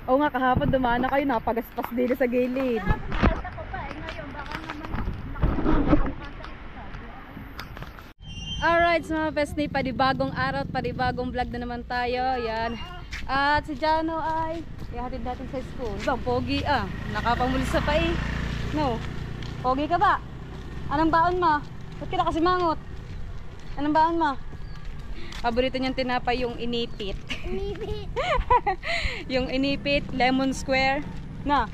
Oo nga, kahapon dumaan na kayo, napagaspas din sa gilid. Nakita ko pa eh. Ngayon, baka naman Alright, mga Pesni, panibagong araw, panibagong vlog na naman tayo. Yan. At si Jano ay ihatid natin sa school. Bang, pogi ah. Nakapamulisa pa eh. No? Pogi ka ba? Anong baon mo? Ba't ka na kasi mangot? Anong baon mo? Paborito niyang tinapay yung inipit. inipit. Yung inipit, lemon square. Na?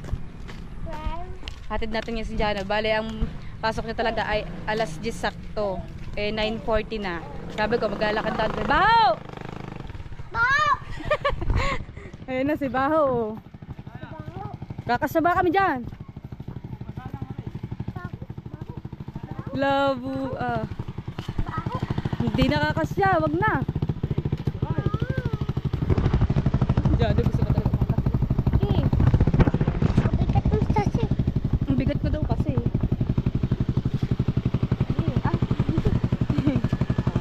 Well, Hatid natin yung si Jano. Bale, ang pasok niya talaga ay alas 10 sakto. Eh, 9:40 na. Sabi ko, maglalakad tayo. Baho! Baho! Ayun na si Baho. Kakasaba kami dyan. Labo. Hindi nakakasya. Wag na. Diyan, gusto ko talaga makasya. Eh, mabigat ng stasy. Ang bigat ko daw kasi.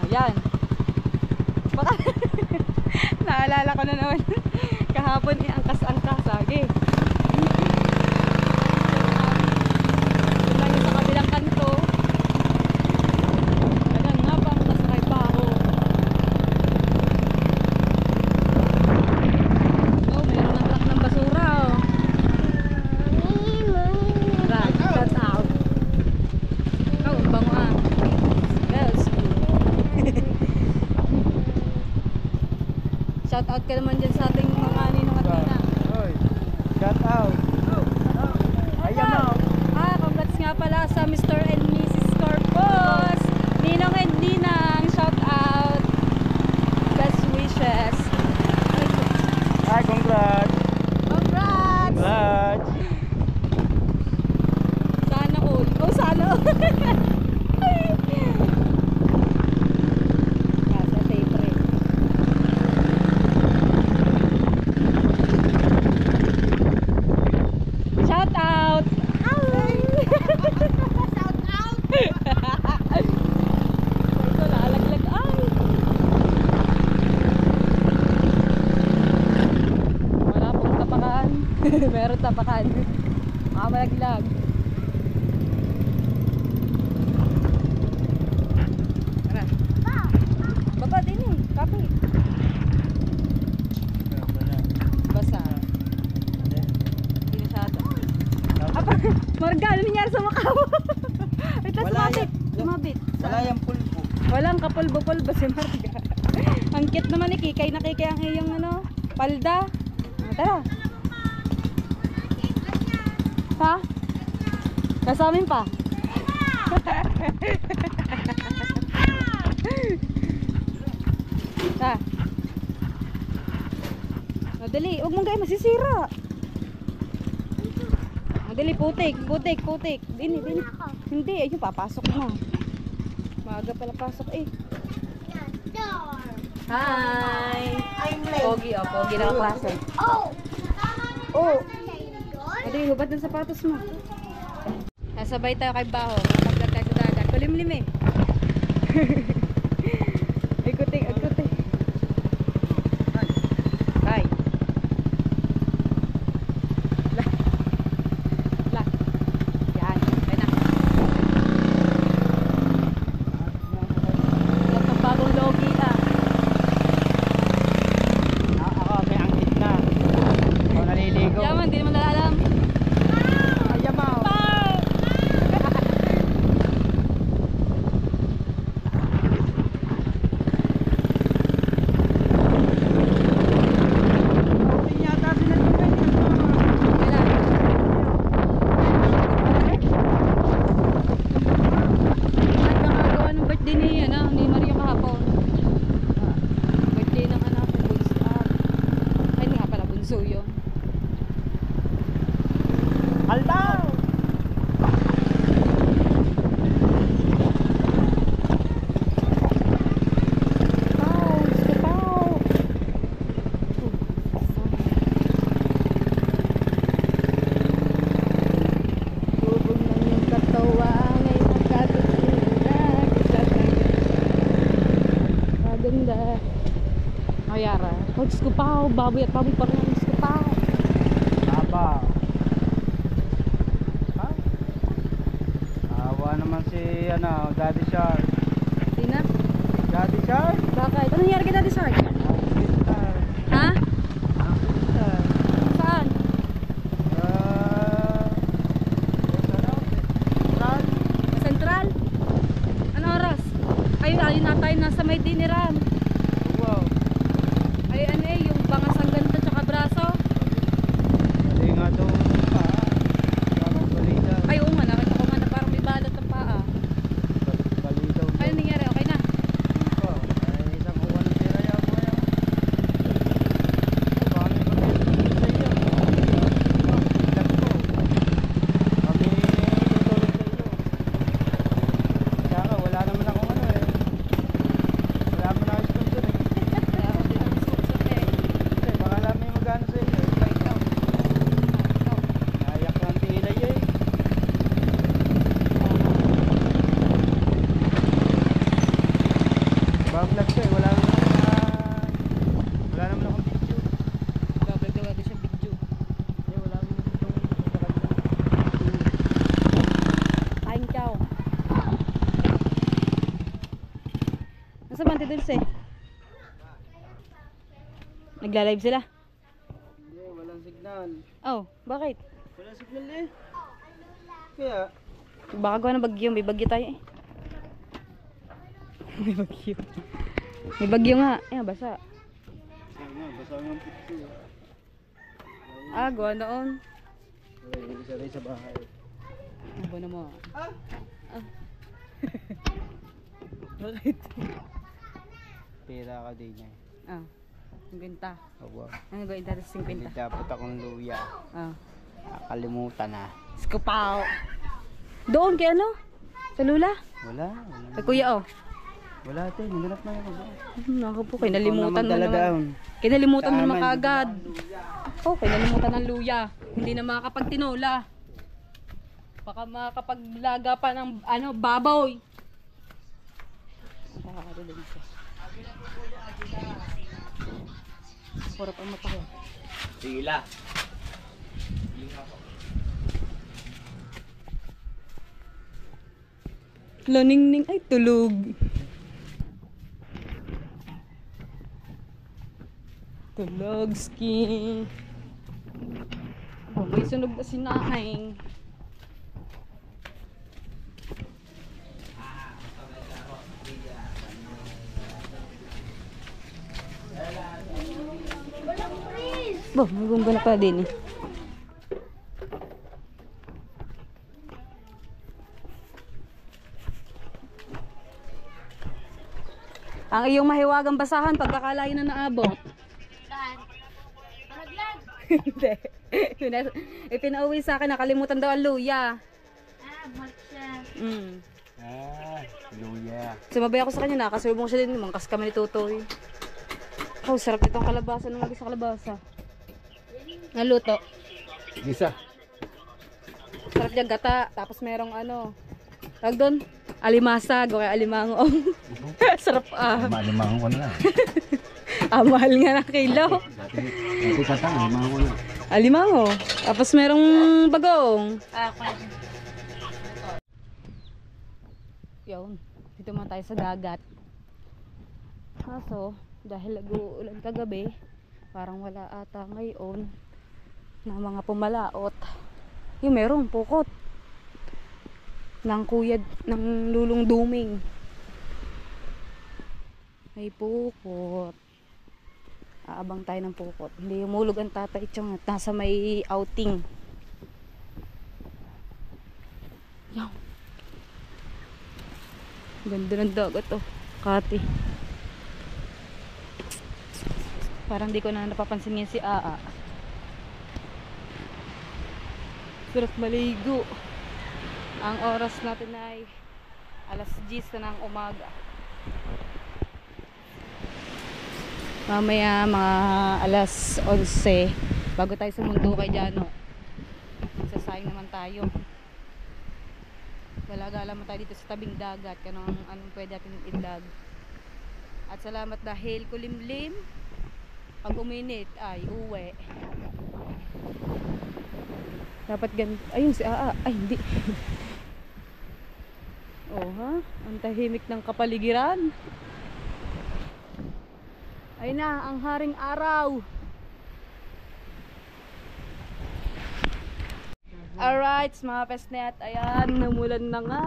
Yan. Baka naalala ko na naman kahapon angkas-angkas lagi. Yun lang yung sa kabilang kanto. Ayan nga pa, masakay pa ako. Oh, mayroon ng truck ng basura oh. Truck, shut out. Oh, ang bango ah. Let's go. Shout out ka naman dyan sa ating mga ninong at nina. Oy, shout out. Ayan mo. Congrats nga pala sa Mr. and Mrs. Corpus. Ninong and ninang, shout out. Best wishes. Ay, congrats. Congrats! Congrats. Sana all. Oh, sana all. Sa tape rin. Shout out! Shout out! Ito, naalaglag. Ay! Wala pong tapakan. Meron tapakan. Makamalaglag. Tara. Baba din eh. Kape. Basa. Hindi masyado. Apa? Marga, ano nangyari sa mukha mo? Ay, tas Wala sumabit. yan. Sumabit. Wala yung pulpo. Walang kapulbo-pulbo si Marga. Ang cute naman ni Kikay na Kikay ang iyong ano, palda. Tara. Ha? Kasamin pa? Ha? Madali, huwag mong gaya masisira. Madali, putik. Dini. Hindi, ayun, papasok na. Maaga pala pasok eh. Door. Hi! I'm late. Pogi, pogi na klase. Oh! Oh! Door? Madali, hubad ng sapatos mo. Nasabay tayo kay Baho. Maglag tayo sa dagat. Kulimlim eh. Ikuting. Bye. La. Yan. Kaya na. Yan ang bagong logi ah. Ako, may angkit na. Ako naliligo. Yaman, hindi naman alam. Ayan mo. Yata sinagpapay niya. Nagkakagawa ng birthday ni Mario kahapon. Birthday ng anak ko, bunso. Ay, hindi nga pala, bunso yun. Aldaw! Bubong lang yung katawa, ngay nagkatutunan. Maganda. Ayara. Oh, Diyos ko pa, baboy at baboy pa rin. Diyos ko pa. may diniram. Wow. Ay ano eh, yung bangas ang ganito tsaka braso. Mali nga daw yung paa. Parang bali daw. Ay oo nga, nakita ko nga na parang may balat ng paa. Bali daw. Ano nangyari? Okay na? Pa. Ay, isang kuha ng pera yan mo yan. Baka may mag-ibig sa iyo. Ilag ko. Kami tutulong sa iyo. Kaya ka, wala naman akong ano eh. Wala mo na ako sponsor eh. Kaya ako din ang sponsor eh. Kasi baka lang may magano sa iyo. Ikaw. Naiyak lang tilay eh. Bablog ko eh. Wala naman akong video. Bablog daw ito siyang video. Eh, wala naman itong sa kanya. Kain chow. Nasa ba Auntie Dulce? Nagla-live sila? Hindi, walang signal. Oh, bakit? Walang signal eh. Kaya, Baka gawa ng bagyo, may bagyo tayo eh. May bagyo. May bagyo nga. Ayan, basa. basa ng pito eh. Ah, gawa noon. Wala, hindi sa rin sa bahay. Ano ba naman? Ah! Ah. Bakit? Pera ka din eh. Ah, 50. Aba, Ano ba yung dati sa hindi 50? dapat akong luya. Ah. Nakalimutan na. Skupaw. Doon kay ano? Sa Lula? Wala. Kay Kuya oh. Wala ate, naganap na ako. Naku po, kinalimutan mo naman. Down. Kinalimutan mo Tama, naman hindi kagad. Oh, kinalimutan ng luya. Hindi na makakapagtinola. Baka makakapaglaga pa ng ano, baboy. Nakakarinig siya. Puro pa mata ko. Sila. Laningning ay tulog. Tulog ski. Oh, may sunog na si nanay. Bo, may bumba na pa din eh. Ang iyong mahiwagang basahan pagkakalayo na naabot. Hindi. Ipinauwi sa akin, nakalimutan daw ang luya. Balik siya. Luya. Sumabay ako sa kanya, nakasulubong siya din. Mangkas kami ni Tutoy. Oh, sarap itong kalabasa nung sa kalabasa. Naluto. Gisa. Sarap yung gata. Tapos merong ano. Tawag doon? Alimasag o kaya alimango. Sarap ah. Malimangan ko na lang. Mahal nga ng kilo. Dati katang, malimangan ko na. Alimango. Tapos merong bagong. Yun. Dito man tayo sa dagat. Kaso, dahil nag-uulan kagabi, parang wala ata ngayon na mga pumalaot. Yung merong pukot ng kuyad ng lulong duming. May pukot. Aabang tayo ng pukot. Hindi umulog ang tatay tiyang at nasa may outing. Yan. Ganda ng dagat oh. Kati. Parang di ko na napapansin ngayon si Aa. Sarap maligo. Ang oras natin ay alas 10 na ng umaga. Mamaya mga alas 11 bago tayo sumundo kay Jano. Magsasayang naman tayo. Gala-gala mo tayo dito sa tabing dagat. Anong pwede natin ilag. At salamat dahil kulimlim. Pag uminit ay uwi. Dapat ganito. Ayun si Aa. Ay hindi. Oh ha? Ang tahimik ng kapaligiran. Ayun na, ang haring araw. Alright, mga pesnet. Ayan, namulan na nga.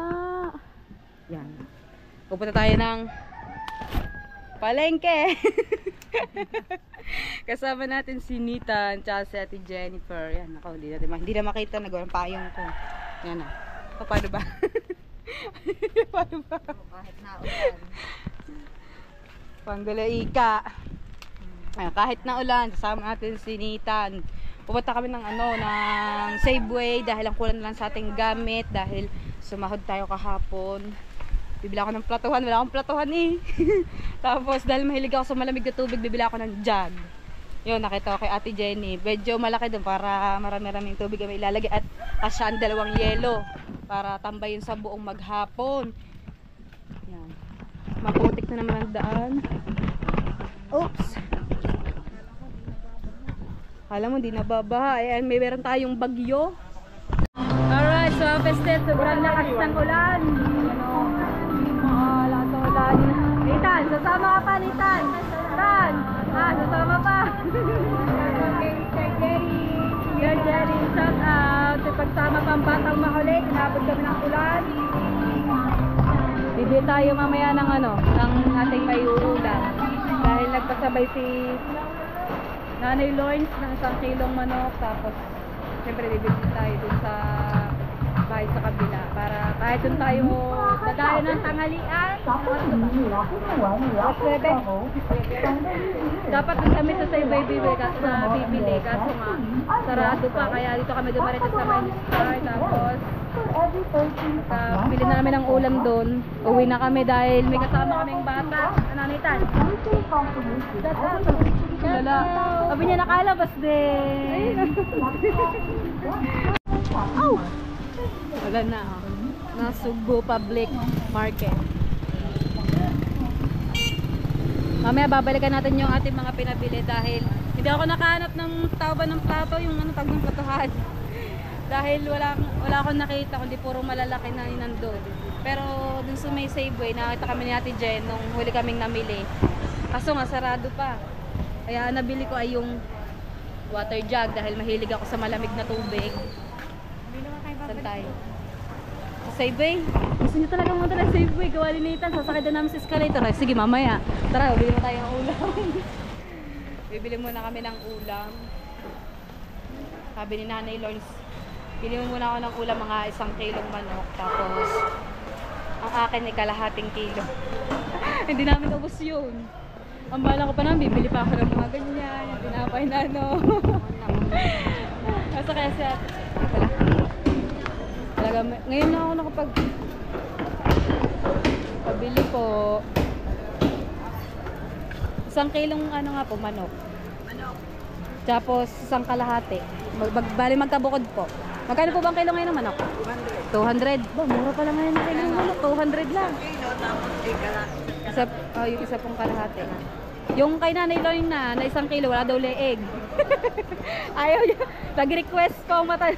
Yan. Pupunta tayo ng Palengke! Kasama natin si Nitan, tsaka si Ate Jennifer. Yan, ako, hindi na makita, nagawang payong ko. Yan na. O, paano ba? Paano ba? Kahit naulan. Panggalaika. Ayan, kahit na ulan, kasama natin si Nitan. Pupunta kami ng ng Safeway dahil ang kulang lang sa ating gamit dahil sumahod tayo kahapon. Bibili ako ng platuhan, wala akong platuhan eh. Tapos dahil mahilig ako sa malamig na tubig, bibili ako ng jug. Yun, nakita ko kay Ate Jenny. Medyo malaki doon para marami-raming tubig ang ilalagay at kasya ang 2 yelo para tambayin sa buong maghapon. Yan. Maputik na naman ang daan. Oops! Alam mo, di nababaha. Ayan, may meron tayong bagyo. Alright, so Pestet, sobrang lakas ng ulan. Lakas ng ulan. Nitan, sasama ka pa, Nitan. Nitan, sasama pa. Dear Jerry, shout out. Pagsama pa ang batang makulit, inabot kami ng ulan. Bibili tayo mamaya ng ng ating may uulam. Dahil nagpasabay si Nanay Lawrence ng 1 kilong manok, tapos siyempre bibili tayo dun sa bahay sa kabila para kahit dun tayo dadayo ng tanghalian. Dapat dun kami sa Safeway bibili kaso nga sarado pa, kaya dito kami dumarito sa Main Star. Tapos bili na namin ng ulam doon. Uwi na kami dahil may kasama kaming bata. Nitan? Lala. Sabi niya nakalabas din. Ow! Wala na. Nasugbo Public Market. Mamaya babalikan natin yung ating mga pinabili dahil hindi ako nakahanap ng tawba ng plato, yung tag ng platuhan. Dahil wala akong nakita kundi puro malalaki na nandun. Pero dun sa may Safeway, nakita kami ni Ate Jen nung huli kaming namili. Kaso nga sarado pa. Kaya nabili ko ay yung water jug dahil mahilig ako sa malamig na tubig. Saan tayo? Sa Safeway? Gusto nyo talaga mga sa Safeway. Gawa linitan. Sasakay doon namin sa escalator. Ay, sige mamaya. Tara, bibili mo tayo ng ulam. Bibili muna kami ng ulam. Sabi ni Nanay Lawrence, bili mo muna ako ng ulam, mga 1 kilong manok. Tapos ang akin ay kalahating kilo. Hindi namin ubos yun. Ang bala ko pa naman, bibili pa ako ng mga ganyan. Yung tinapay na Kasi kaya siya, talaga, ngayon na ako pabili po. 1 kilong nga po, manok. Tapos 1 kalahati. Bali magkabukod po. Magkano po bang kilo ngayon ng manok? 200. Ba, mura pa lang ngayon ng kilo ng manok. 200 lang. Yung isa pong kalahati. Yung kay Nanay Lorne na 1 kilo, wala daw leeg. Ayaw niya. Nag-request ko mata.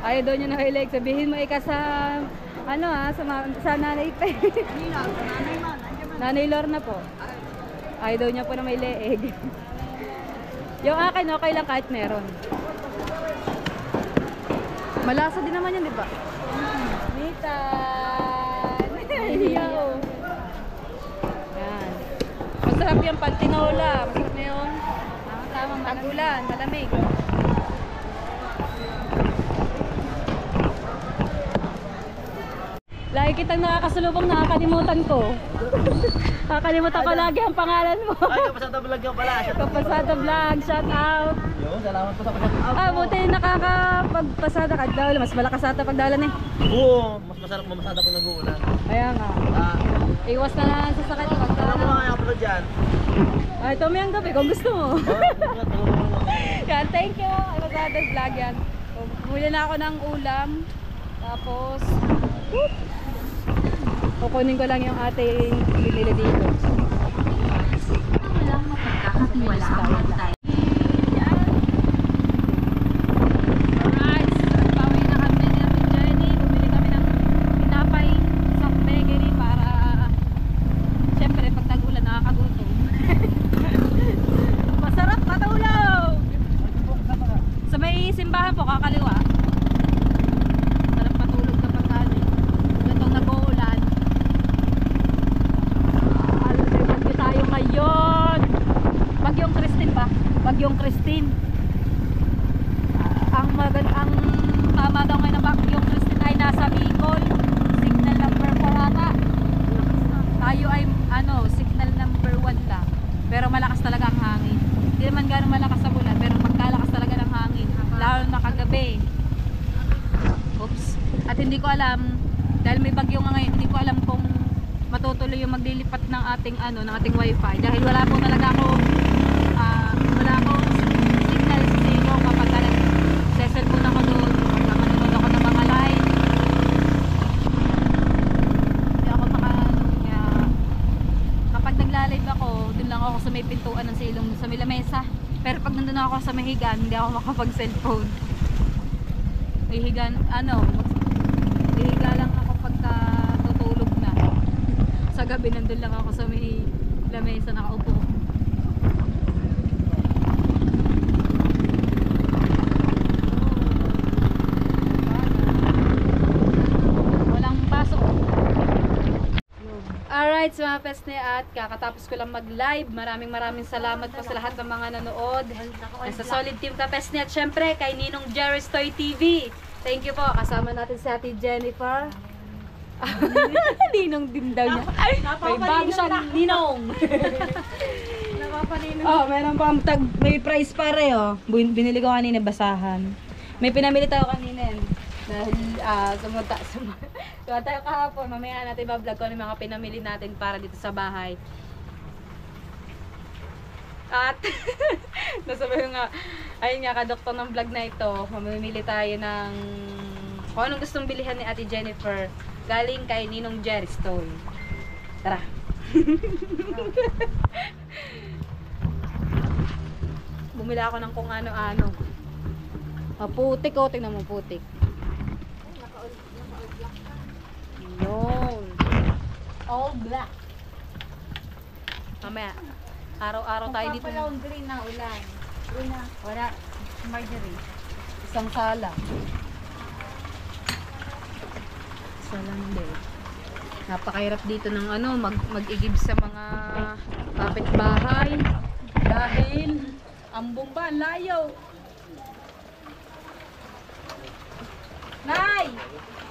Ayaw daw niya na leeg. Sabihin mo ika sa sa nanay pa. Nanay Lorne na po. Ayaw daw niya po na may leeg. Yung akin okay lang kahit meron. Malasa din naman yan, di ba? Nitan! Yan. Masarap yung pantinola. Masarap na yun. Tama, magulan, malamig. Lagi kitang nakakasulubong, nakakalimutan ko. Nakakalimutan ko lagi ang pangalan mo. Ay, Kapasada Vlog yung pala. Kapasada Vlog, shout out. Yo, salamat po sa pag-shout out. Buti nakakapagpasada ka daw. Mas malakas ata pagdalan eh. Oo, mas masarap mamasada pag nag-uulan. Kaya nga. Iwas na lang sa sakit Ano pagdalan. mo mga upload dyan? Ay, ito may ang gabi kung gusto mo. Yan, thank you. Kapasada Vlog yan. Huli na ako ng ulam. Tapos, kukunin ko lang yung ating binili dito. Walang mapagkakatiwalaan tayo. Alright, pauwi na kami ni Ate Jenny. Bumili kami ng tinapay soft bakery para syempre pag tag-ulan nakakagutom. Masarap patulaw! Sa may simbahan po, kakaliwa. Sarap patulog kapag ganitong nag-uulan. ang tama daw ngayon ng Bagyong Christine ay nasa Bicol. Signal number 4 ata. Tayo ay signal number 1 lang. Pero malakas talaga ang hangin. Hindi naman gano'ng malakas sa ulan, pero pagkalakas talaga ng hangin. Lalo na kagabi. Oops. At hindi ko alam, dahil may bagyo nga ngayon, hindi ko alam kung matutuloy yung maglilipat ng ating ng ating wifi. Dahil wala po talaga ako signal sa zero kapag nag-cellphone ako doon, kapag nanonood ako ng mga live. Hindi ako kaya kapag nagla-live ako, doon lang ako sa may pintuan ng silong sa may lamesa. Pero pag nandun ako sa may higaan, hindi ako makapag-cellphone. Hihiga lang ako pagka tutulog na. Sa gabi nandun lang ako sa may lamesa nakaupo. Walang pasok. Alright, so mga pesne, at kakatapos ko lang mag-live. Maraming salamat po sa lahat ng mga nanood. Sa Solid Team Kapesne at syempre kay Ninong Jerry's Toy TV. Thank you po. Kasama natin si Ate Jennifer. Ninong din daw niya. May bago siyang Ninong. Oh, meron pa may price pare oh. Binili ko kanina basahan. May pinamili tayo kanina yan. Dahil sumunta tayo kahapon. Mamaya natin i-vlog ko ano yung mga pinamili natin para dito sa bahay. At nasabi ko nga, ayun nga, kadoktor ng vlog na ito, mamimili tayo ng kung anong gustong bilihan ni Ate Jennifer galing kay Ninong Jerry's Toy. Tara. Bumili ako ng kung ano-ano. Putik oh, tingnan mo putik. Yun. All black. Mamaya. Araw-araw tayo dito. Green na ulan. Wala. Marjorie. Isang sala. Isa lang din. Napakahirap dito ng mag-igib sa mga kapitbahay. Dahil ang bomba, layo. Nay!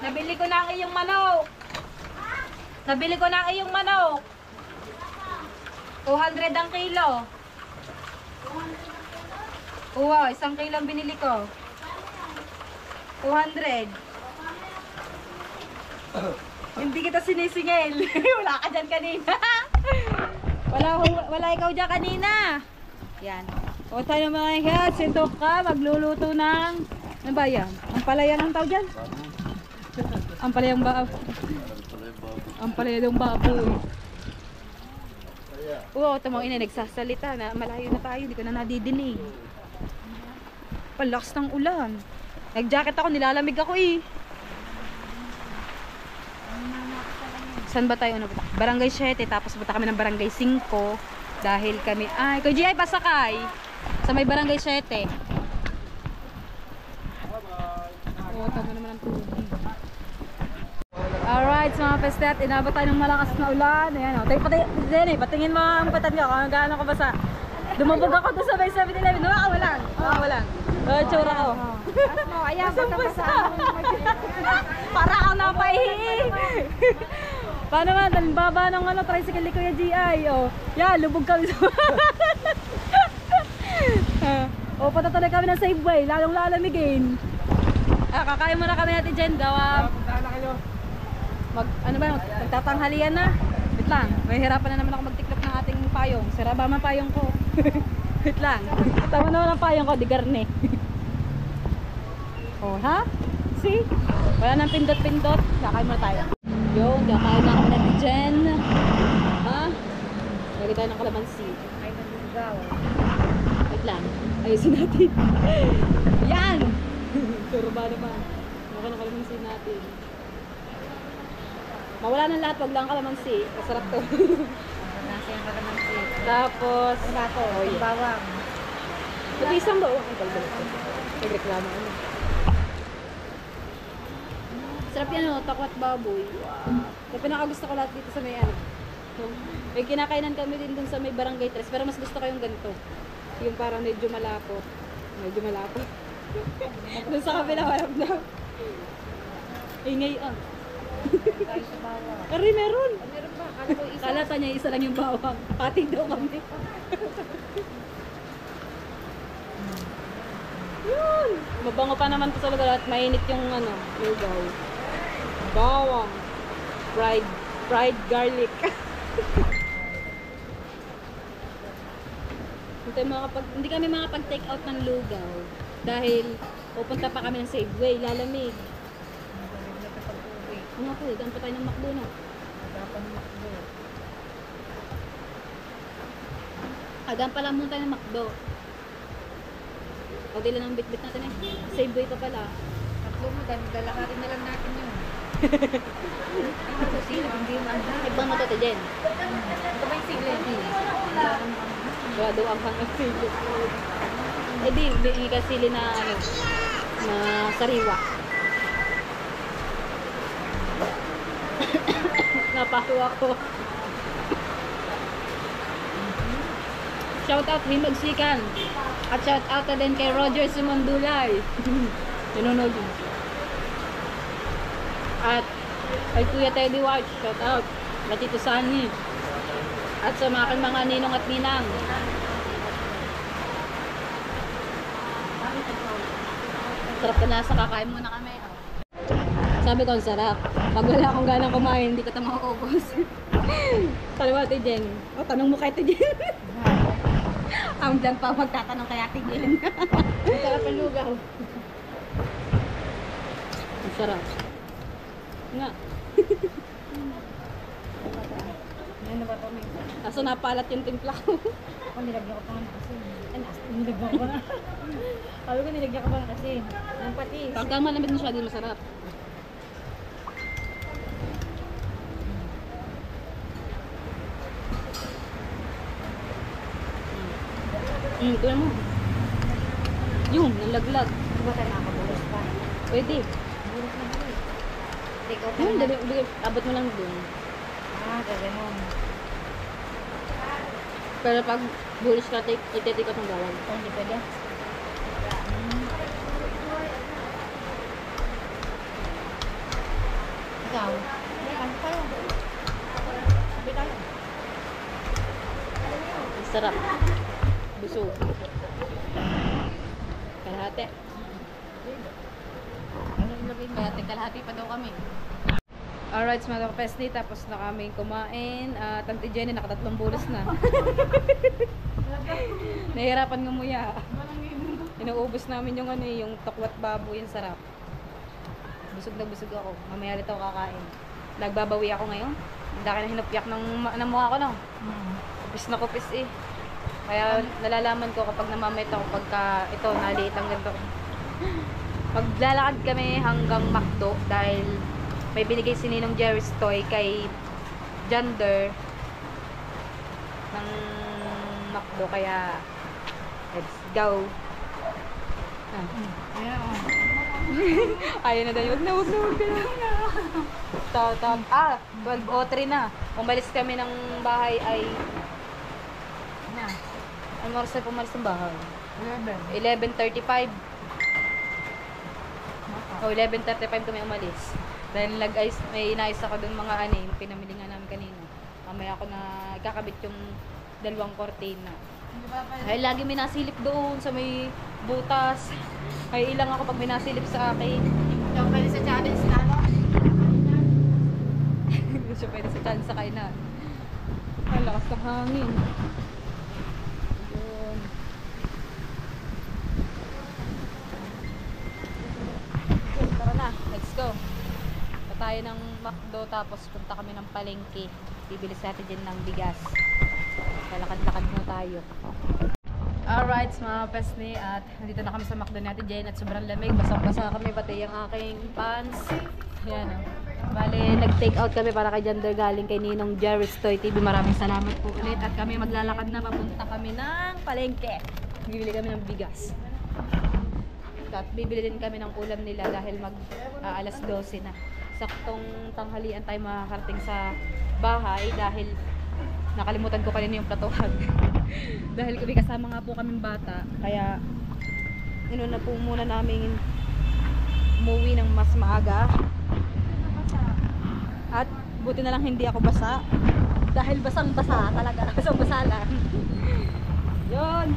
Nabili ko na ang iyong manok. Nabili ko na ang iyong manok. 200 ang kilo. Wow, 1 kilo ang binili ko. 200. Hindi kita sinisingil. Wala ka dyan kanina. wala ikaw dyan kanina. Yan. O tayo mga ikat, sintok ka, magluluto ng, ano ba yan? Ang palaya ng tao dyan? Ang palayang baboy. Ang palayang baboy. Oo, tamang ina, nagsasalita na malayo na tayo, hindi ko na nadidinig. Palakas ng ulan. Nag-jacket ako, nilalamig ako eh. Saan ba tayo? Barangay 7, tapos punta kami ng Barangay 5 dahil kami, kay GI pasakay sa may Barangay 7. Oo, tama naman ang tubig. Alright, so mga pestet, inabot tayo ng malakas na ulan. Ayan o, patingin mo ang patan ko kung gaano ka basa. Dumabog ako doon sa may 7-Eleven. Nakakawalan. Tsura ko. Ayan, basta-basa. Para ako napaihi. Paano man, baba ng tricycle ni Kuya GI. Yan, lubog kami sa patatuloy kami ng Safeway, lalong lalamigin. Kakain muna kami natin dyan, gawa. Magtatanghalian na. Wait lang, may hirapan na naman ako magtiklop ng ating payong. Saraba man payong ko. Wait lang. Tama naman ang payong ko, di garne. Ha? See? Wala nang pindot-pindot. Kakain muna tayo. Yung, kakain na kami natin dyan. Ha? Lagi tayo ng kalamansi. Ay, nagagawa. Wait lang. Ayusin natin. Yan! Surba naman. Mukha ng kalamansi natin. Mawala ng lahat, wag lang kalamansi. Masarap to. Nasa yung kalamansi. Tapos, Bawang. isang bawang. Ay, balbal ko. Nagreklamo ano. Sarap yan takwat baboy. Wow. Pinakagusto ko lahat dito sa may may kinakainan kami din dun sa may Barangay 3. Pero mas gusto ko yung ganito. Yung parang medyo malapot. Doon sa kabila, walang daw. Ingay ah. Tayo sa bawang. Ari, meron. Meron ba? Kala ko isa. Kalata niya isa lang yung bawang. Pating daw kami. Yun. Mabango pa naman to sa lugar at mainit yung ano, lugaw. Bawang. Fried garlic. Hindi kami makapag-take out ng lugaw dahil pupunta pa kami ng Safeway, lalamig. Ano po, daan pa tayo ng McDo na. Agan pala muna tayo ng McDo. O dila ng bit-bit natin eh. Safeway pa pala. Tatlo mo, lalakarin na lang natin yun. Ito sila, hindi mo ang Ibang mo to, Jen. Ito ba yung sila? Grado ang hanggang sili. Eh di, hindi ka sili na ano, na sariwa. Napahiwa ko. Shout out Himagsikan. At shout out na din kay Roger Simondulay. Nanonood yun. At kay Kuya Teddy Watch, shout out. At Tito Sunny. At sa mga aking mga ninong at ninang. Sarap ka na sa kakain muna kami. Oh. Sabi ko, ang sarap. Pag wala akong ganang kumain, hindi ko ito makaubos. Kaliwa, Ate Jen. O, tanong mo kay Ate Jen. Ang dyan pa magtatanong kay Ate Jen. Ang sarap ang lugaw. Ang sarap. Nga. Ano ba ito? Kaso napalat yung timpla ko. Ako nilagyan ko pa nga kasi. Nilagyan ko pa nga. Sabi ko nilagyan ko pa nga kasi. Ang patis. Pagka malamig na siya, di masarap. Ito mo. Yung, nalaglag. Hindi ba tayo nakakabulos pa? Pwede. Bulos na bulos. Take out Yun, na. abot mo lang dun. Gaganon. Pero pag bulis ka, itetik out ng bawal. Ito hindi pwede. Ikaw? Ano tayo? Sabi tayo. Sarap. Busog. Kalahati. Ano ilagay mo? Kalahati pa daw kami. Alright, mga kapesni, tapos na kami kumain. Tante Jenny, nakatatlong bulos na. Nahihirapan ngumuya. Inuubos namin yung ano, yung tokwat baboy, yung sarap. Busog na busog ako. Mamaya ulit ako kakain. Nagbabawi ako ngayon. Hindi ka na hinupyak ng mukha ko, no? Kupis na kupis eh. Kaya nalalaman ko kapag namamit ako pagka ito, naliit ang ganito. Maglalakad kami hanggang McDo dahil may binigay si Ninong Jerry's Toy kay Jander ng McDo, kaya let's go. Ayun na daw, wag na. 12:03 na. Umalis kami ng bahay ay ano oras na pumalis ng bahay? 11:35. O 11:35 kami umalis. Dahil may inayos ako dun mga ano, yung pinamili nga namin kanina. Mamaya ako na kakabit yung dalawang kortina. Ay, lagi may nasilip doon sa may butas. Ay, ilang ako pag may nasilip sa akin. Ikaw pwede sa challenge na ano? Hindi siya pwede sa chance sa kainan. Ang lakas ng hangin. Yun. Tara na, let's go. Pa tayo ng McDo, tapos punta kami ng palengke. Bibili sa atin dyan ng bigas. Kalakad-lakad na tayo. Alright, mga pesni, at nandito na kami sa McDo natin dyan at sobrang lamig. Basang-basa kami, pati yung aking pants. Yan o. Bale, nag-take out kami para kay Jander, galing kay Ninong Jerry's Toy TV. Maraming salamat po ulit. At kami maglalakad na, papunta kami ng palengke. Bibili kami ng bigas. At bibili din kami ng ulam nila dahil alas 12 na. Saktong tanghalian tayo makakarating sa bahay dahil nakalimutan ko kanina yung platuhan. Dahil kami kasama nga po kaming bata, kaya inuna po muna namin umuwi ng mas maaga. At buti na lang hindi ako basa. Dahil basang-basa talaga. Basang-basa lang. Yun.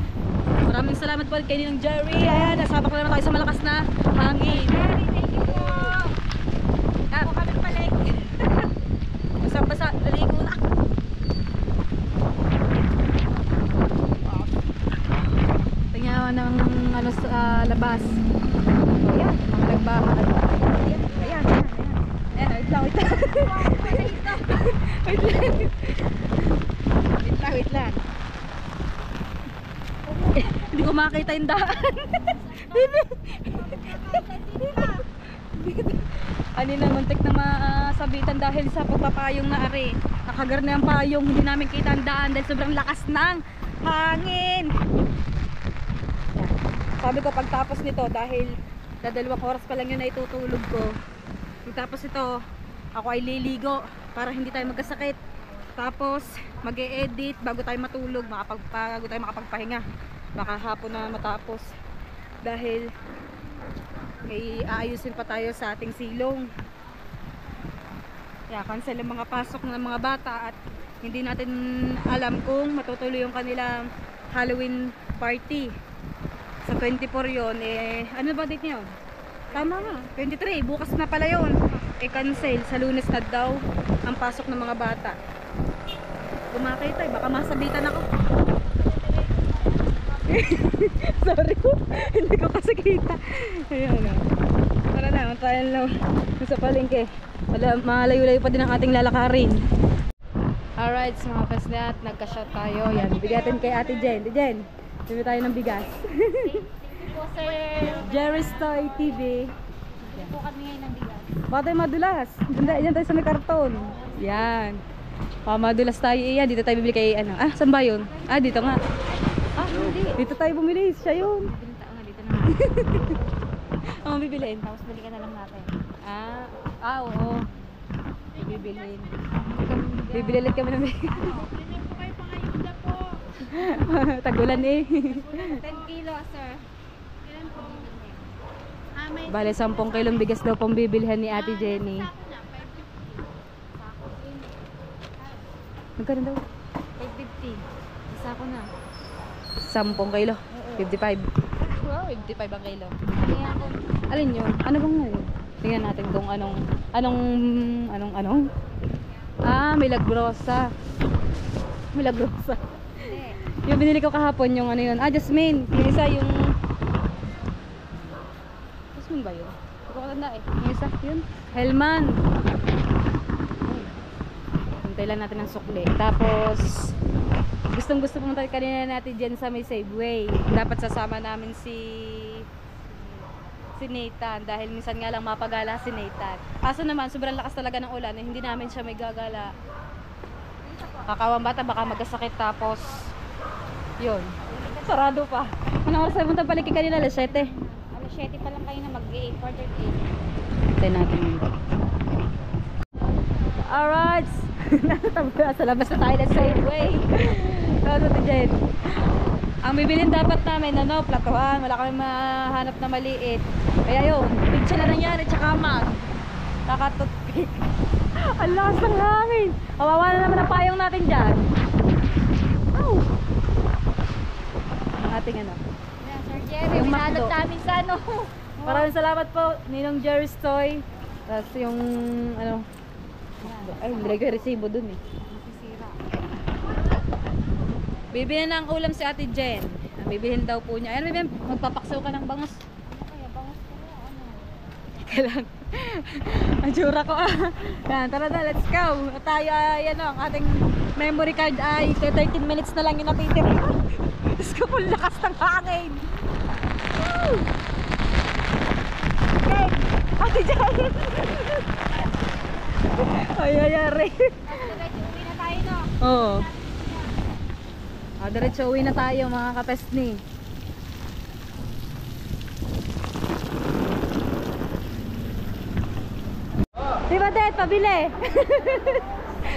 Maraming salamat po kay Ninong Jerry. Ayan, nasabak na naman tayo sa malakas na hangin. Jerry, thank you po. Ako kami palik. Basang-basa. Naligo na. Tingnan ng ano sa labas. Ayan, mga nagbahan. Ayan, ayan, ayan. Ayan, wait lang, wait lang. Wait lang. Wait lang, wait lang. Hindi ko makita yung daan. Kanina muntik na masabitan dahil sa pagpapayong na ari. Nakagar na yung payong, hindi namin kita ang daan dahil sobrang lakas ng hangin. Sabi ko pagtapos nito dahil dadalawang oras pa lang yun na itutulog ko. Pagtapos ito, ako ay liligo para hindi tayo magkasakit. Tapos mag-e-edit bago tayo matulog, bago tayo makapagpahinga. Baka hapon na matapos dahil may aayusin pa tayo sa ating silong. Kaya cancel ang mga pasok ng mga bata at hindi natin alam kung matutuloy yung kanilang Halloween party. Sa 24 yun, ano ba date niya? Tama nga, 23, bukas na pala yun. Cancel, sa Lunes na daw ang pasok ng mga bata. Bumakay tayo, baka masabitan ako. Sorry ko, hindi ko kasi kita. Ayan na. Tara na, tayo lang sa palengke. Malayo-layo pa din ang ating lalakarin. Alright, mga kasnat, nagka-shot tayo. Yan, bigatin kay Ate Jen. Jen, bili tayo ng bigas. Thank you po, sir. Jerry's Toy TV. Bili po kami ngayon ng bigas. Baka tayo madulas. Diyan tayo sa may karton. Yan. Madulas tayo. Yan, dito tayo bibili kay ano. Ah, saan ba yun? Ah, dito nga. Ah, hindi. Dito tayo bumili. Siya yun. Binta nga dito na nga. Ang bibilin. Tapos balikan na lang natin. Oo. Bibilin. Bibili ulit kami ng bigas. Bili po kayo pangayuda po. Tagulan eh. 10 kilo, sir. Ilan po? May Bale, 10 kilong bigas daw pong bibilhan ni Ate Jenny. Magkano daw? 550. Isa ko na. 10 kilo. 55. Wow, 55 ang kilo. Kaya ako. Alin yun? Ano bang ngayon? Tingnan natin kung anong Milagrosa. Milagrosa. Hindi. Yung binili ko kahapon yung ano yun. Jasmine. Yung isa yung Jasmine ba yun? Hindi ko katanda eh. Yung isa yun. Hellman. Hintay lang natin ng sukli. Tapos gustong gusto pumunta kanina natin dyan sa may Safeway. Dapat sasama namin si Nathan dahil minsan nga lang mapagala si Nathan. Kaso naman sobrang lakas talaga ng ulan, hindi namin siya may gagala. Kakawang bata baka magkasakit tapos yun. Sarado pa. Anong oras tayo punta paliki kanina? Alas 7. Alas 7 pa lang kayo na mag-8. Quarter 8. Hintay natin yun. Alright. Sa labas na tayo ng Safeway. Ano to Jen? Ang bibilin dapat namin, platuhan. Wala kami mahanap na maliit. Kaya yun, pizza na nangyari, tsaka mag. Nakatutpik. Ang lakas ng hangin. Kawawa na naman ang payong natin dyan. Ow! Ang ating ano. Yeah, Sir Jerry, Yung minalot McDo. namin sa ano. Maraming salamat po, Ninong Jerry's Toy. Tapos yung, ano, ay, nilagay ko yung resibo dun eh. Masisira. Bibilhin ng ulam si Ate Jen. Bibilhin daw po niya. Ayan, bibilhin, magpapaksaw ka ng bangus. Ano kaya? Bangus ko na ano? Kailan? Ang tsura ko ah. Yan, tara na, let's go. Tayo ay ang ating memory card ay 13 minutes na lang yung natitira. Diyos ko po, lakas ng hangin. Woo! Okay, Ate Jen. Ay, ayari. Diretso uwi na tayo, no? Oo. Diretso uwi na tayo mga kapesni. Diba Dad, pabili?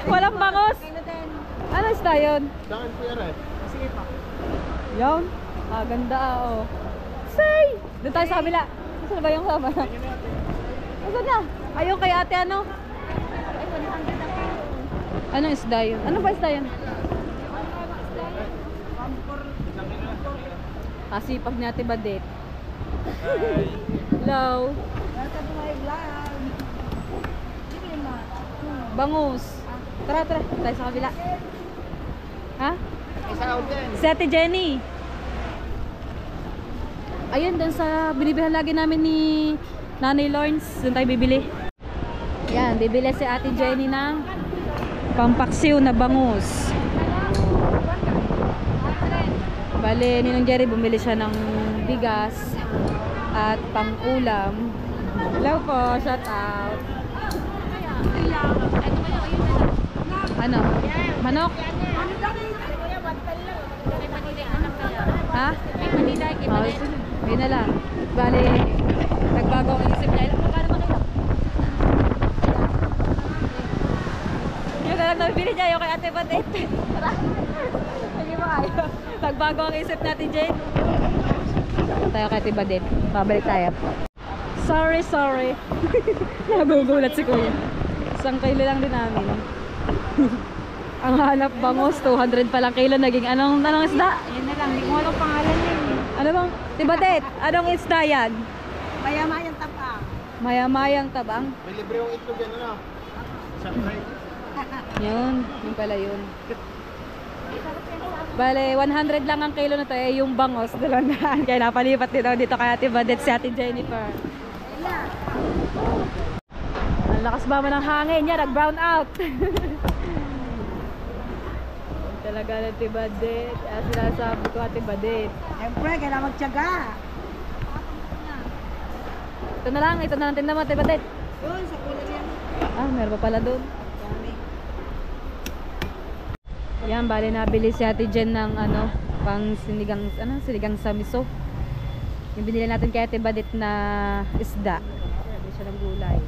Walang bangos. Ano isda yun? Saan po yan eh? Sige pa. Yun. Ganda oh. Say! Doon tayo sa kabila. Saan ba yung sama? Saan na? Ayun kay ate ano? Anong isda yun? Ano ba isda yun? Sipag ni ate Badet. Hello. Bangus. Tara, tara. Tayo sa kabila. Ha? Si ate Jenny. Ayun, doon sa binibilhan lagi namin ni Nanay Lawrence. Doon tayo bibili. Yan, bibili si ate Jenny ng pampaksiw na bangus. Bale, Ninong Jerry bumili siya ng bigas at pang-ulam. Hello po, shout out. Ano? Manok? Ha? Ayun na lang. Bale, nagbago ang isip niya. Magkano ba kayo? Yun na lang nabibili niya yung kay Ate Badet. Hindi mo ayaw. Nagbago ang isip natin, Jane. Tayo kay Ate Badet. Babalik tayo. Sorry. Nagugulat si Kuya. 1 kilo lang din namin. Ang hanap bangus, 200 pa lang kilo. Naging anong isda? Yan na lang, hindi ko alam pangalan yun. Ano bang? Tibadet, anong isda yan? Maya-mayang tabang. Maya-mayang tabang. May libre yung itlog yan, ano? Subscribe. Yun pala yun. Bale, 100 lang ang kilo na to. Eh, yung bangos, 200. Kaya napalipat dito kay Ate Badet si Ate Jennifer. Ang lakas ba man ng hangin niya, nag-brown out. Talaga na Ate Badet. Sinasabi ko Ate Badet. Siyempre, kailangan magtiyaga. Ito na lang tinda mo Ate Badet. Yun, sa kulay yan. Meron pa pala doon. Dami. Yan, bali nabili si Ate Jen ng pang sinigang sa miso. Yung binili natin kay Ate Badet na isda. Hindi siya ng gulay.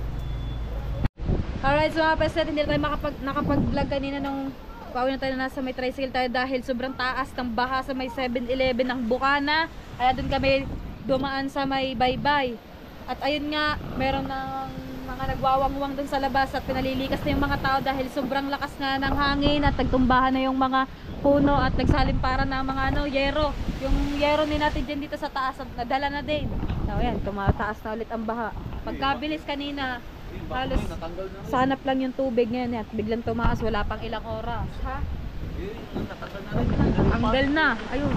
Alright, so mga peslet, hindi na tayo nakapag-vlog kanina nung pauwi na tayo na nasa may tricycle tayo dahil sobrang taas ng baha sa may 7-Eleven ng Bukana. Kaya doon kami dumaan sa may Baybay. At ayun nga, meron ng mga nagwawangwang doon sa labas at pinalilikas na yung mga tao dahil sobrang lakas nga ng hangin at nagtumbahan na yung mga puno at nagsalimparan na mga yero. Yung yero ni natin dyan dito sa taas at nadala na din. So ayan, tumataas na ulit ang baha. Pagkabilis kanina, halos sanap lang yung tubig ngayon at biglang tumaas, wala pang ilang oras. Ha? Tanggal na. Ayun.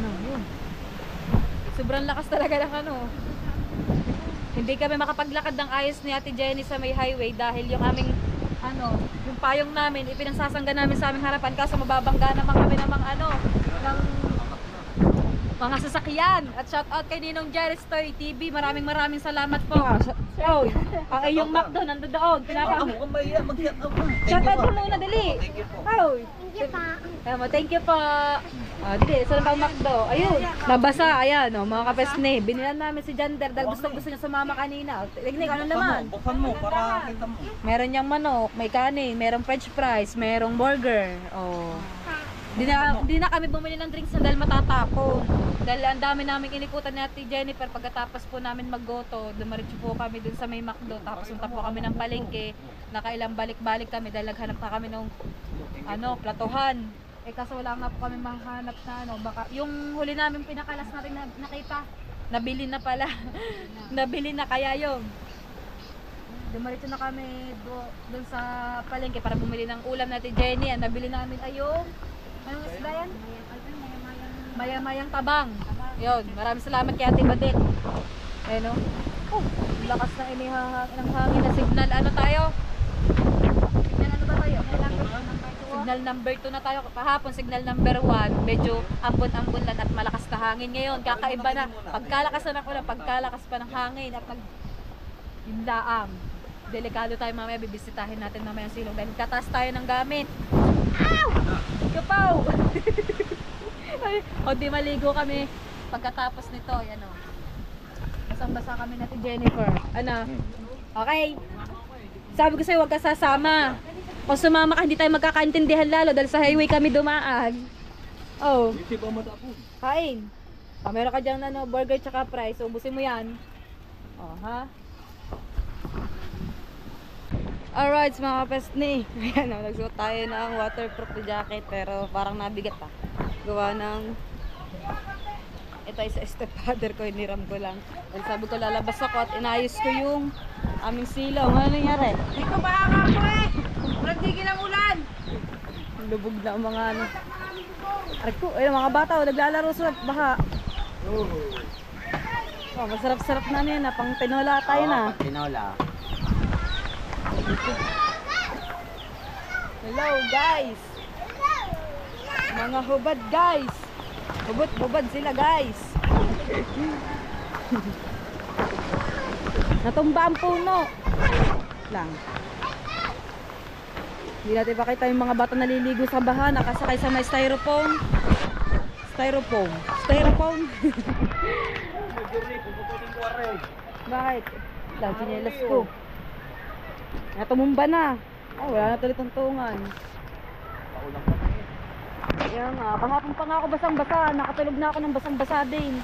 Sobrang lakas talaga ng Hindi kami makapaglakad ng ayos ni Ate Jenny sa may highway dahil yung aming yung payong namin ipinagsasangga namin sa aming harapan kaso mababangga naman kami ng ng mga sasakyan. At shout out kay Ninong Jerry Story TV. Maraming salamat po. Oh, ang iyong McDo nando doon. Shout out mo muna dali. Oh, thank you po. Dili, saan bang McDo? Ayun, nabasa. Ayan, mga kapesne. Binilan namin si Jander dahil gusto niya sumama kanina. Tignan, anong laman? Buksan mo para kita mo. Meron niyang manok, may kanin, merong french fries, merong burger. Oh. Di na kami bumili ng drinks dahil matatapon. Dahil ang dami namin inikutan ni Ate Jennifer pagkatapos po namin maggoto. Dumaritso po kami dun sa may McDo. Tapos punta po kami ng palengke. Nakailang balik-balik kami dahil naghanap na kami ng platuhan. Kaso wala nga po kami mahanap na baka yung huli namin pinakalas natin nakita. Nabili na pala. Nabili na kaya yun. Dumaritso na kami dun sa palengke para bumili ng ulam natin Jenny. Nabili namin anong isda yan? Maya-mayang tabang. Yun, maraming salamat kay Ate Badet. Ayun lakas ng ng hangin na signal. Ano tayo? Signal ba tayo? Signal number 2 na tayo. Kahapon signal number 1. Medyo ambon-ambon lang at malakas na hangin. Ngayon, kakaiba na. Pagkalakas na ulan, pagkalakas pa ng hangin at yung daang. Delikado tayo mamaya, bibisitahin natin mamaya ang silong dahil tataas tayo ng gamit. Ow! Kapaw! O di maligo kami pagkatapos nito. Basang-basa kami natin Jennifer. Okay. Sabi ko sa'yo, huwag ka sasama. Kung sumama ka, hindi tayo magkakaintindihan lalo dahil sa highway kami dumaan. Oh. Kain. Meron ka dyan ano, burger tsaka fries. So, ubusin mo yan. Oh, ha? Alright, mga kapesni. Ayan, nagsuot tayo ng waterproof na jacket. Pero parang nabigat pa. Gawa ng... Ito ay sa stepfather ko, hiniram ko lang. Dahil sabi ko, lalabas ako at inayos ko yung aming silaw. Ano nangyari? Hindi ko makaka po eh. Walang tigil ang ulan. Lubog na ang mga ano. Aray ko, ayun, mga bata, oh, naglalaro sa baha. Oh, masarap-sarap na yan, pang tinola tayo na. Tinola. Hello guys! Mga hubad guys! Hubad sila guys! Natumba ang puno! Lang. Hindi natin pakita yung mga bata naliligo sa baha, nakasakay sa may styrofoam. Styrofoam? Bakit? Lang, sinelas ko. Natumumba na. Ay, wala na tuloy tungtungan. Kaya nga, kahapon pa nga ako basang-basa. Nakatulog na ako ng basang-basa din.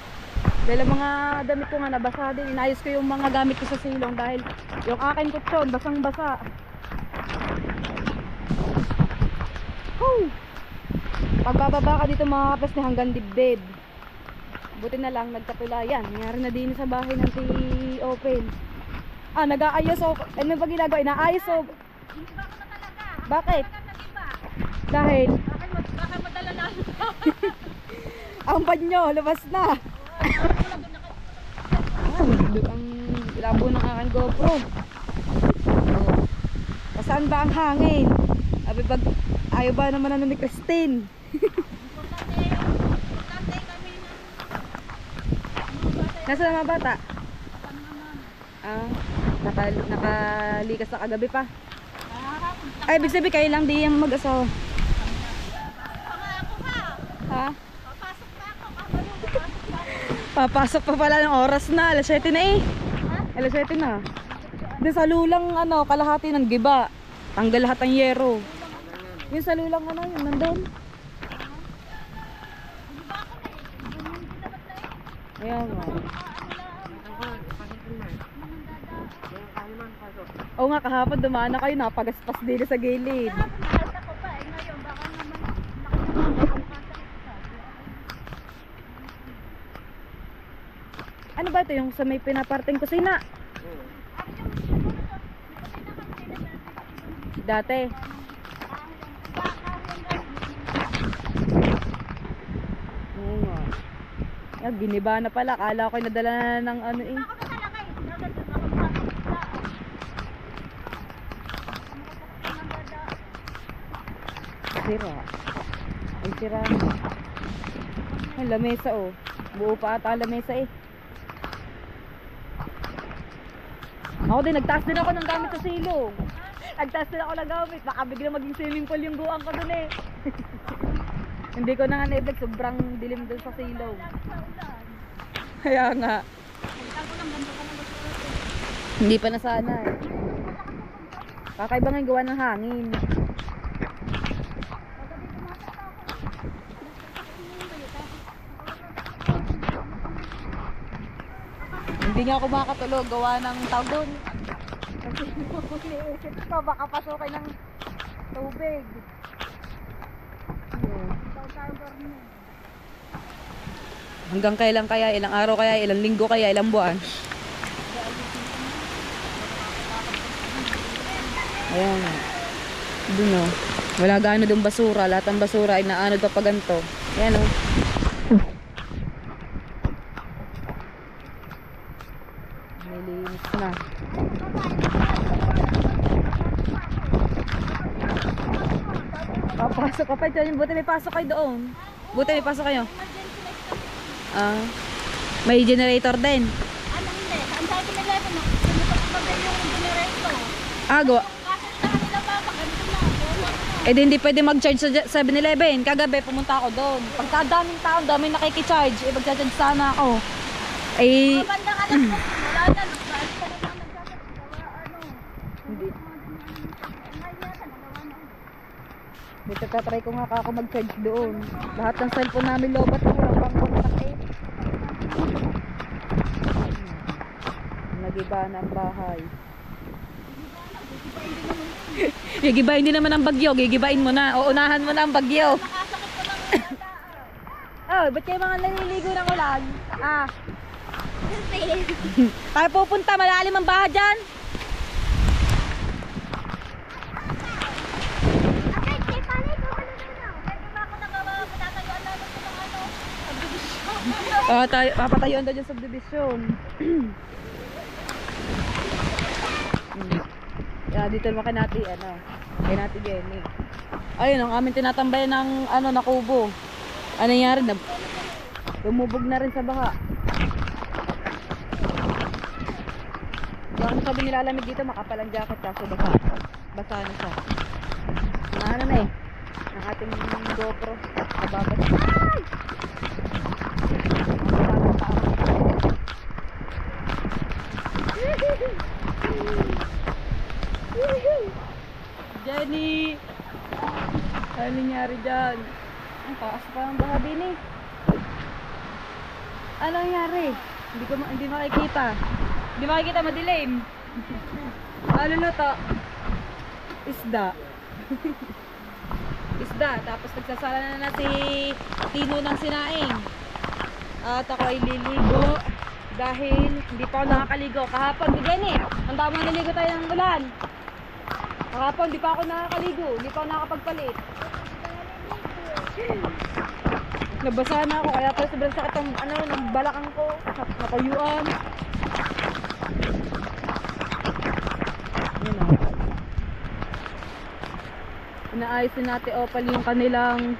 Dahil ang mga damit ko nga nabasa din. Inayos ko yung mga gamit ko sa silong dahil yung akin kutsyon, basang-basa. Woo! Pagbababa ka dito mga kapes na hanggang dibdib. Buti na lang, nagkatulayan. Nangyari na din sa bahay ng T-Open. Ah, nag-aayos o... Ano ba ginagawa? Inaayos o... Bakit? Dahil? Baka madala na. Ang panyo, labas na. Ang labo ng aking GoPro. Oh. Saan ba ang hangin? Abi pag ayaw ba naman ano ni Christine? Nasa na mga bata? Ah, nakalikas na kagabi pa. Ay, ibig sabihin kayo lang di yung mag-asawa. Ha? Papasok pa pala ng oras na. Alas 7 na eh. Alas 7 na. Doon sa lulang ano, kalahati ng giba. Tanggal lahat ng yero. Yung sa lulang ano, yun nandun. Ayan nga. Oo nga, kahapon dumaan na kayo, napagaspas din sa gilid. Ano ba ito yung sa may pinaparting kusina? Dati. Oo nga. Yan, giniba na pala. Kala ko nadala na ng ano eh. Sira. Ay, sira na. Ay, lamesa oh. Buo pa ata lamesa eh. Ako din, nagtaas din ako ng gamit sa silong. Nagtaas din ako ng gamit. Baka bigla maging swimming pool yung buwang ko dun eh. Hindi ko na nga na-effect. Sobrang dilim dun sa silong. Kaya nga. Hindi pa na sana eh. Kakaiba nga yung gawa ng hangin. Hindi nga ako makatulog, gawa ng tagon. Kasi iniisip ko, baka pasukin ng tubig. Hanggang kailan kaya? Ilang araw kaya? Ilang linggo kaya? Ilang buwan? Ayan. Doon o. Wala gaano doon basura. Lahat ng basura ay naanod pa pa ganito. Ayan o. Nilinis na. Papasok ka pa dyan. Buti may pasok kayo doon. Buti may pasok kayo. May generator din. Ano hindi? Ang sabi ko nila ito, sumutok pa ba yung generator? Gawa. Kasi sa kanila pa, ganito na. Eh di hindi pwede mag-charge sa 7-Eleven. Kagabi pumunta ako doon. Pagkadaming tao, daming nakikicharge. Eh mag-charge sana ako. Eh... Banda ka lang po, wala na. Nagsalit ka naman nagsalit. Hindi. Dito tatry ko nga ako mag-charge doon. Lahat ng cellphone namin lobat na walang pang contact eh. nagiba na ang bahay. Gigibahin din naman ang bagyo, gigibain mo na, uunahan mo na ang bagyo. Oh, ba't kayo mga naliligo ng ulan? Ah. Tayo pupunta, malalim ang baha dyan. Papatayuan daw dyan sa subdivision. Yeah, dito naman kay Nati, kay Nati Jenny. Ayun, ang aming tinatambayan ng na kubo. Ano nangyari? Lumubog na rin sa baha. Yung sabi nilalamig dito, makapal ang jacket kaso basa. Basa na siya. Ano na ng ating GoPro. Nababas. Ay! Jenny! Ano nangyari dyan? Ang taas pa ang baha din eh. Ano nangyari? Hindi makikita. Hindi makikita, madilim. Ano na to? Isda. Isda. Tapos nagsasala na si Tino ng sinaing. At ako ay liligo dahil hindi pa ako nakakaligo. Kahapon, di Jenny, ang tama naligo tayo ng ulan. Kahapon, di pa ako nakakaligo. Hindi pa ako nakakapagpalit. Nabasa na ako, kaya pala sobrang sakit ng balakang ko. Nakayuan. Yun o. Inaayos din natin Opal yung kanilang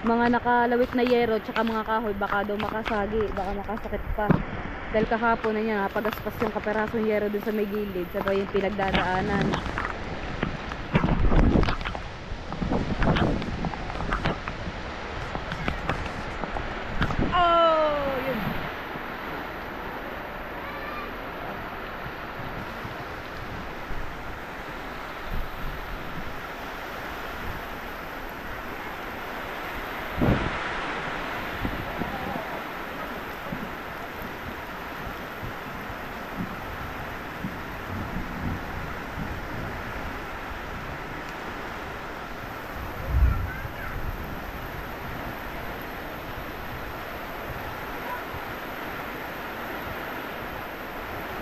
mga nakalawit na yero tsaka mga kahoy. Baka daw makasagi, baka makasakit pa. Dahil kahapon na niya, napagaspas yung kaperasong yero dun sa may gilid. Sabay yung pinagdadaanan. Oh, yun.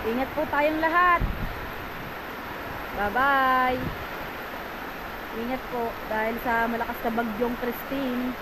Ingat po tayong lahat. Bye-bye. Ingat po dahil sa malakas na bagyong Christine.